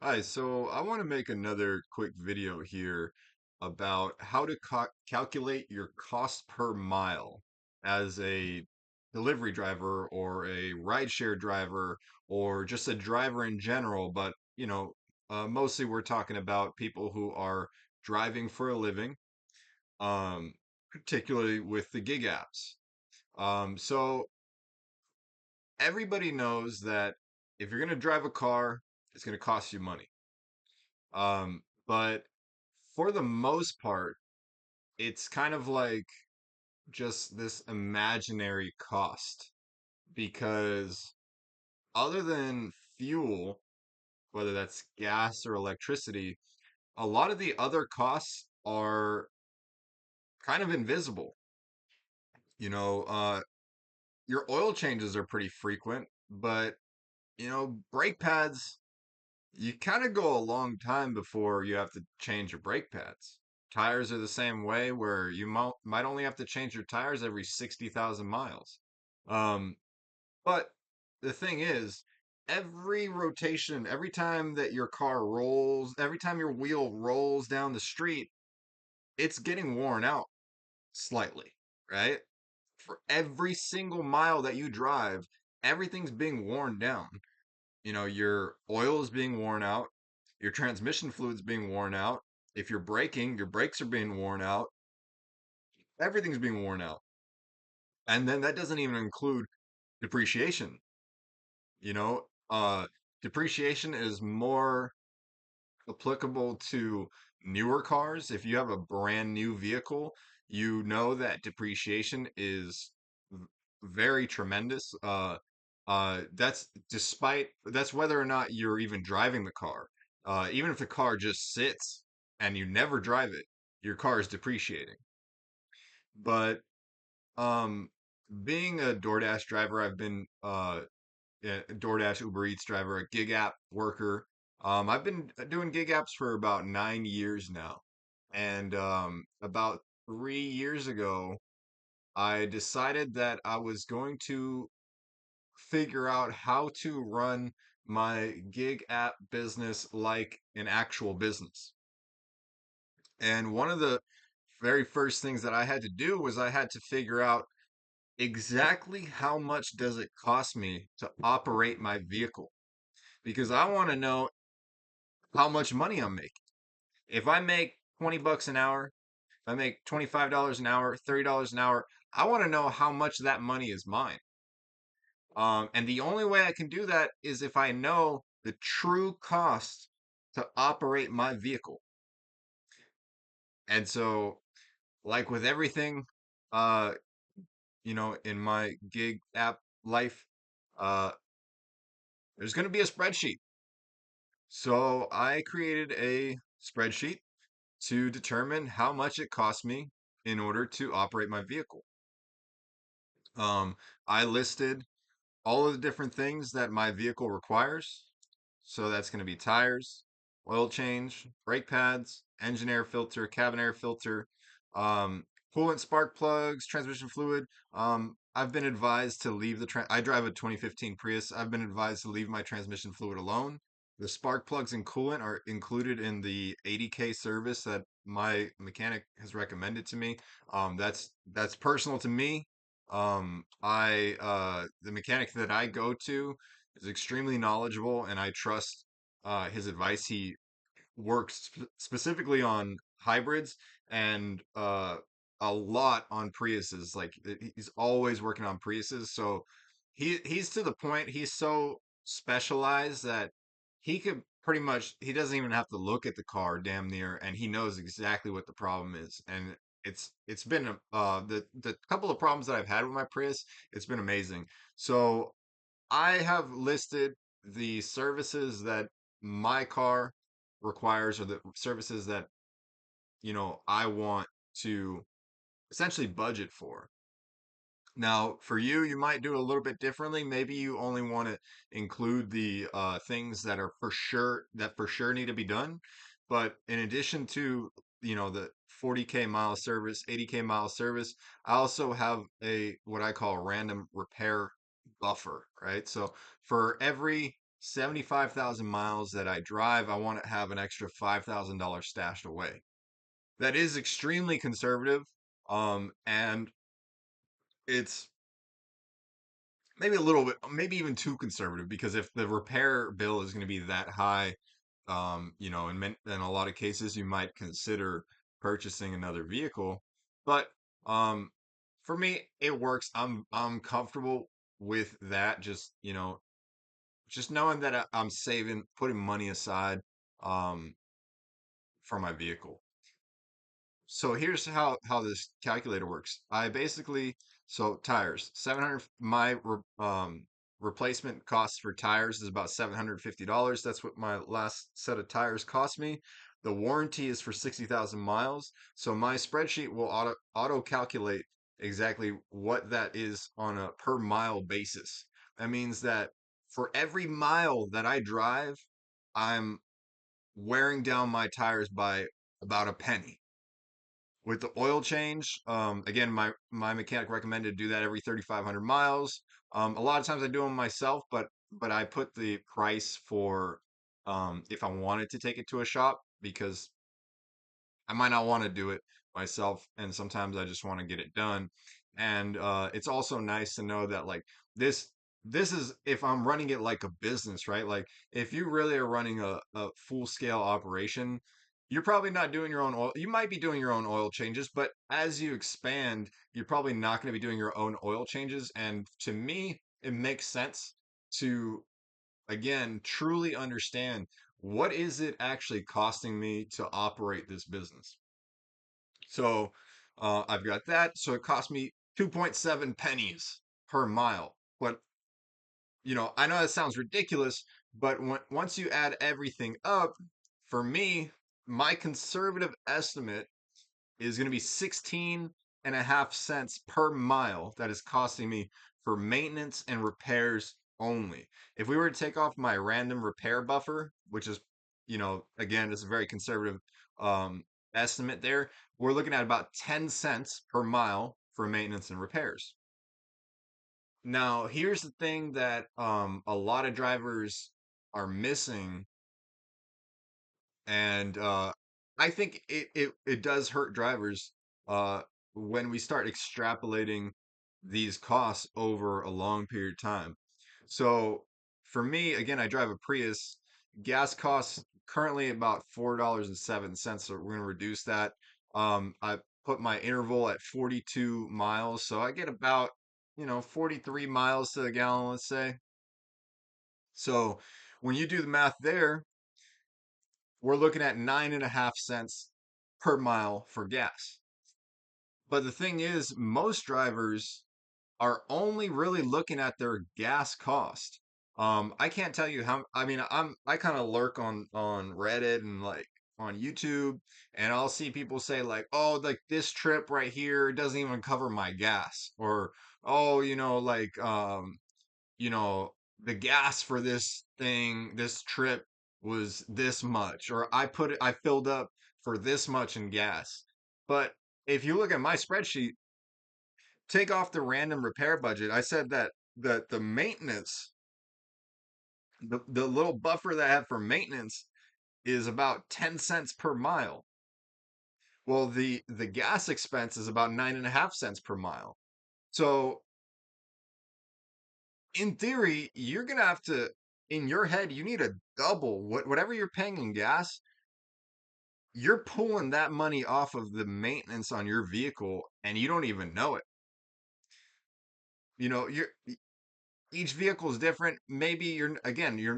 Hi, so I want to make another quick video here about how to calculate your cost per mile as a delivery driver or a rideshare driver or just a driver in general. But, mostly we're talking about people who are driving for a living, um, particularly with the gig apps. So everybody knows that if you're going to drive a car, it's going to cost you money. But for the most part, it's kind of like just this imaginary cost because other than fuel, whether that's gas or electricity, a lot of the other costs are kind of invisible. You know, your oil changes are pretty frequent, but brake pads, you kind of go a long time before you have to change your brake pads. Tires are the same way, where you might only have to change your tires every 60,000 miles. Um, but the thing is, every rotation, every time that your car rolls, every time your wheel rolls down the street, it's getting worn out slightly, right? For every single mile that you drive, everything's being worn down. Your oil is being worn out, your transmission fluid's being worn out. If you're braking, your brakes are being worn out, everything's being worn out. And then that doesn't even include depreciation. You know, uh, Depreciation is more applicable to newer cars. If you have a brand new vehicle, you know that depreciation is very tremendous. That's whether or not you're even driving the car. Even if the car just sits and you never drive it, your car is depreciating. But um, being a DoorDash driver, I've been DoorDash, UberEATS driver, a gig app worker. I've been doing gig apps for about 9 years now. And about 3 years ago, I decided that I was going to figure out how to run my gig app business like an actual business. And one of the very first things that I had to do was I had to figure out exactly how much does it cost me to operate my vehicle, because I want to know how much money I'm making. If I make 20 bucks an hour, if I make $25 an hour, $30 an hour, I want to know how much of that money is mine. And the only way I can do that is if I know the true cost to operate my vehicle. And so, like with everything, uh, in my gig app life, uh, there's going to be a spreadsheet. So I created a spreadsheet to determine how much it cost me in order to operate my vehicle. Um, I listed all of the different things that my vehicle requires. So that's going to be tires, oil change, brake pads, engine air filter, cabin air filter, coolant spark plugs, transmission fluid. I've been advised to leave I drive a 2015 Prius. I've been advised to leave my transmission fluid alone. The spark plugs and coolant are included in the 80K service that my mechanic has recommended to me. That's personal to me. The mechanic that I go to is extremely knowledgeable, and I trust his advice. He works specifically on hybrids and a lot on Priuses. Like he's always working on Priuses. So he's to the point. He's so specialized that he doesn't even have to look at the car damn near, and he knows exactly what the problem is. And it's been the couple of problems that I've had with my Prius. It's been amazing. So I have listed the services that my car requires, or the services that, I want to essentially budget for. Now, for you, you might do it a little bit differently. Maybe you only want to include the things that for sure need to be done. But in addition to, the 40K mile service, 80K mile service, I also have a what I call a random repair buffer, right? So for every 75,000 miles that I drive, I want to have an extra $5,000 stashed away. That is extremely conservative. And it's maybe a little bit, maybe even too conservative, because if the repair bill is going to be that high, in a lot of cases, you might consider purchasing another vehicle. But um, for me, it works. I'm comfortable with that. Just knowing that I'm saving, putting money aside um, for my vehicle. So here's how this calculator works. I basically so tires 700 my replacement cost for tires is about $750. That's what my last set of tires cost me. The warranty is for 60,000 miles. So my spreadsheet will auto calculate exactly what that is on a per mile basis. That means that for every mile that I drive, I'm wearing down my tires by about a penny. With the oil change, again, my mechanic recommended to do that every 3,500 miles. A lot of times I do them myself, but I put the price for if I wanted to take it to a shop, because I might not want to do it myself, and sometimes I just want to get it done. And it's also nice to know that like this this is if I'm running it like a business, right? Like if you really are running a full scale operation, you're probably not doing your own oil. You might be doing your own oil changes, but as you expand, you're probably not going to be doing your own oil changes. And to me, it makes sense to again truly understand what is it actually costing me to operate this business. So I've got that. So it cost me 2.7 pennies per mile. But, I know that sounds ridiculous, but once you add everything up, for me, my conservative estimate is going to be 16.5 cents per mile that is costing me for maintenance and repairs only. If we were to take off my random repair buffer, which is, again, it's a very conservative um, estimate there, we're looking at about 10 cents per mile for maintenance and repairs. Now, here's the thing that a lot of drivers are missing, and I think it does hurt drivers uh, when we start extrapolating these costs over a long period of time. So for me, again, I drive a Prius. Gas costs currently about $4.07. So we're going to reduce that. I put my interval at 42 miles, so I get about 43 miles to the gallon, let's say. So when you do the math there, we're looking at 9.5 cents per mile for gas. But the thing is, most drivers are only really looking at their gas cost. I can't tell you how, I mean, I kind of lurk on Reddit and like on YouTube, and I'll see people say like, oh, like this trip right here doesn't even cover my gas, or oh, you know, the gas for this thing, this trip was this much, or I filled up for this much in gas. But if you look at my spreadsheet, take off the random repair budget. I said that the maintenance, the little buffer that I have for maintenance is about 10 cents per mile. Well, the gas expense is about 9.5 cents per mile. So in theory, you're gonna have to, in your head, you need to double whatever you're paying in gas. You're pulling that money off of the maintenance on your vehicle, and you don't even know it. You're each vehicle is different. Maybe you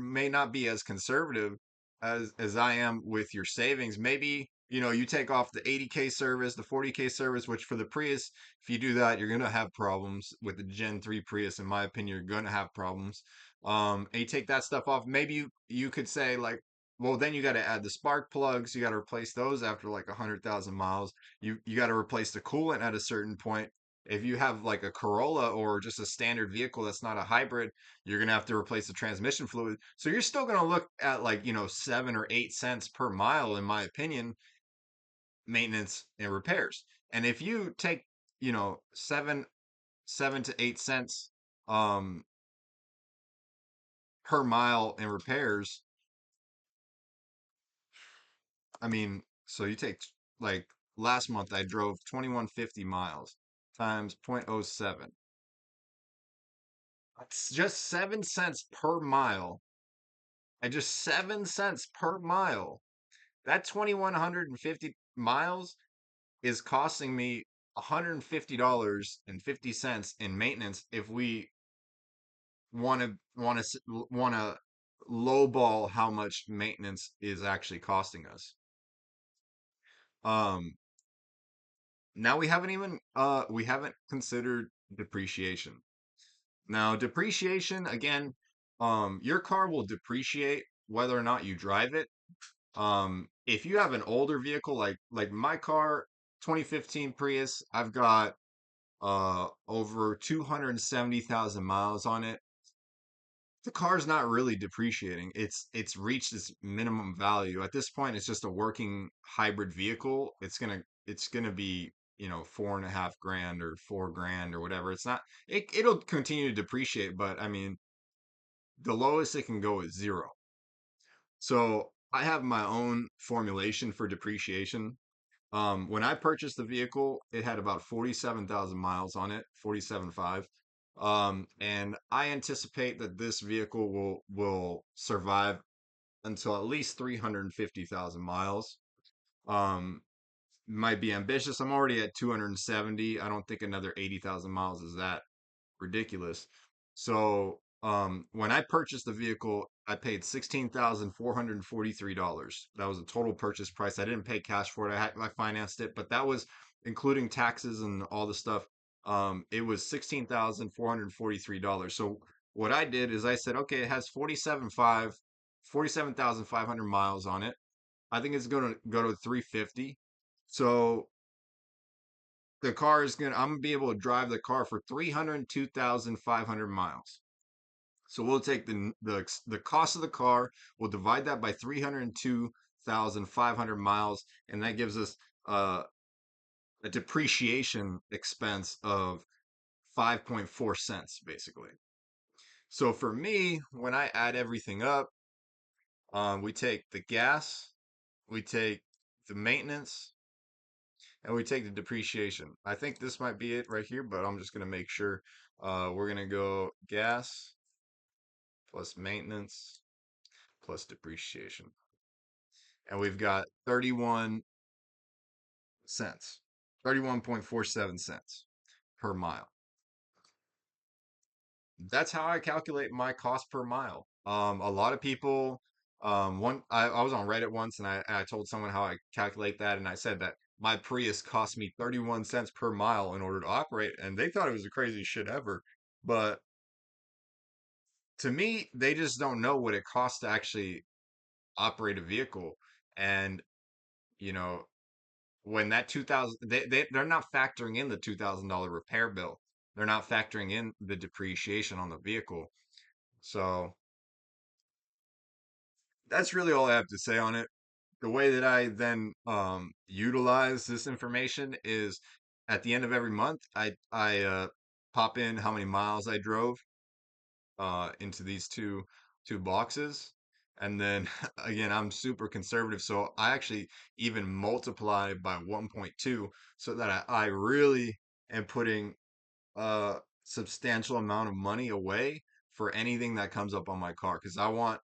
may not be as conservative as I am with your savings. Maybe, you take off the 80K service, the 40K service, which for the Prius, if you do that, you're going to have problems with the Gen 3 Prius. In my opinion, you're going to have problems. And you take that stuff off. Maybe you could say like, well, then you got to add the spark plugs. You got to replace those after like 100,000 miles. You got to replace the coolant at a certain point. If you have like a Corolla or just a standard vehicle that's not a hybrid, you're going to have to replace the transmission fluid. So you're still going to look at like, 7 or 8 cents per mile, in my opinion, maintenance and repairs. And if you take, 7 to 8 cents um per mile in repairs, I mean, so you take like last month I drove 2150 miles times 0.07. It's just 7 cents per mile. And just 7 cents per mile. That 2150 miles is costing me $150.50 in maintenance if we want to lowball how much maintenance is actually costing us. Um, Now we haven't considered depreciation. Now depreciation again, your car will depreciate whether or not you drive it. If you have an older vehicle like my car, 2015 Prius, I've got over 270,000 miles on it. The car's not really depreciating. It's reached its minimum value. At this point, it's just a working hybrid vehicle. It's gonna be, 4.5 grand or 4 grand or whatever. It's not it'll continue to depreciate, but I mean the lowest it can go is zero. So I have my own formulation for depreciation. When I purchased the vehicle, it had about 47,000 miles on it, 47.5. And I anticipate that this vehicle will survive until at least 350,000 miles. Um, might be ambitious. I'm already at 270. I don't think another 80,000 miles is that ridiculous. So, when I purchased the vehicle, I paid $16,443. That was a total purchase price. I didn't pay cash for it. I financed it, but that was including taxes and all the stuff. It was $16,443. So what I did is I said, okay, it has 47,500 miles on it. I think it's going to go to 350. So I'm gonna be able to drive the car for 302,500 miles. So we'll take the cost of the car, we'll divide that by 302,500 miles, and that gives us uh, a depreciation expense of 5.4 cents basically. So for me, when I add everything up, we take the gas, we take the maintenance, and we take the depreciation. I think this might be it right here, but I'm just gonna make sure. We're gonna go gas plus maintenance plus depreciation, and we've got 31 cents, 31.47 cents per mile. That's how I calculate my cost per mile. A lot of people, I was on Reddit once and I told someone how I calculate that, and I said that my Prius cost me 31 cents per mile in order to operate, and they thought it was the craziest shit ever. But to me, they just don't know what it costs to actually operate a vehicle. And, you know, when that 2000, they're not factoring in the $2,000 repair bill. They're not factoring in the depreciation on the vehicle. So that's really all I have to say on it. The way that I then utilize this information is at the end of every month, I pop in how many miles I drove into these two boxes, and then again I'm super conservative, so I actually even multiply by 1.2 so that I really am putting a substantial amount of money away for anything that comes up on my car because I want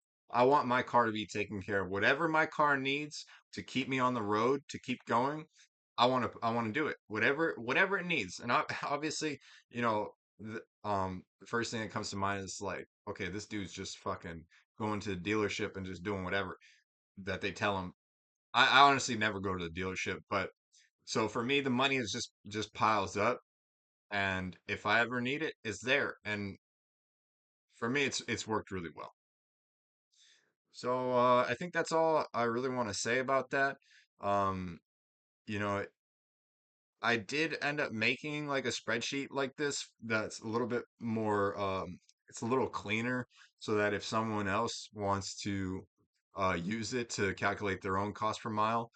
my car to be taken care of. Whatever my car needs to keep me on the road, to keep going, I want to do it. Whatever it needs. And obviously, you know, the first thing that comes to mind is like, okay, this dude's just fucking going to the dealership and just doing whatever that they tell him. I honestly never go to the dealership, but so for me, the money is just piles up, and if I ever need it, it's there. And for me, it's worked really well. So I think that's all I really want to say about that. Um, you know, I did end up making like a spreadsheet like this that's a little bit more it's a little cleaner so that if someone else wants to use it to calculate their own cost per mile,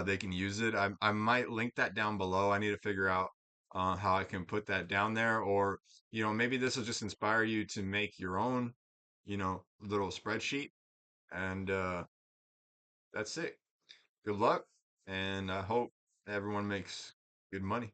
they can use it. I might link that down below. I need to figure out how I can put that down there, or maybe this will just inspire you to make your own, little spreadsheet, and that's it. Good luck, and I hope everyone makes good money.